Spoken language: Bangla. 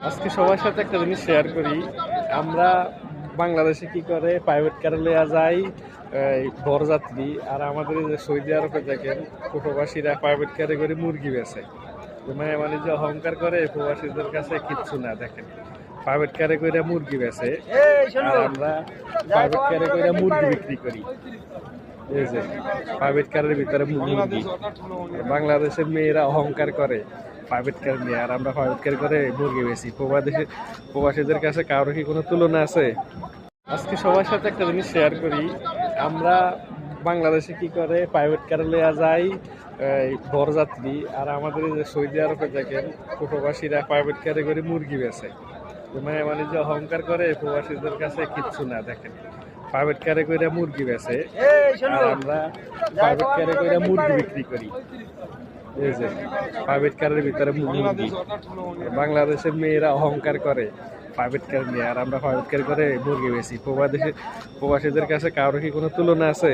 আজকে সবার সাথে একটা জিনিস শেয়ার করি। আমরা বাংলাদেশে কি করে প্রাইভেট কারে লইয়া যাই বরযাত্রী, আর আমাদের এই যে সৌদি আরবে দেখেন প্রবাসীরা প্রাইভেট কারে করে মুরগি বেচে। মানে মানে যে অহংকার করে প্রবাসীদের কাছে কিচ্ছু না। দেখেন প্রাইভেট কারে করে মুরগি বেচে, আর আমরা প্রাইভেট কারে করে মুরগি বিক্রি করি। এই যে প্রাইভেট কারের ভিতরে মুরগি। বাংলাদেশের মেয়েরা অহংকার করে প্রাইভেট কার নিয়ে, আর আমরা প্রাইভেট কার করে মুরগি বেশি। প্রবাসীদের কাছে কারো কি কোনো তুলনা আছে? আজকে সবার সাথে একটা জিনিস শেয়ার করি। আমরা বাংলাদেশে কি করে প্রাইভেট কারে লইয়া যাই বরযাত্রী, আর আমাদের এই যে সৌদি আরবে দেখেন প্রবাসীরা প্রাইভেট কারে করে মুরগি বেচে। মানে মানে যে অহংকার করে প্রবাসীদের কাছে কিচ্ছু না। দেখেন প্রাইভেট কারে করে মুরগি বেচে, আর আমরা প্রাইভেট কারে করে মুরগি বিক্রি করি। এই যে প্রাইভেট কারের ভিতরে মুরগি। বাংলাদেশের মেয়েরা অহংকার করে প্রাইভেট কার নিয়ে, আর আমরা প্রাইভেট কার করে মুরগি বেশি। প্রবাসীদের কাছে কারো কি কোনো তুলনা আছে?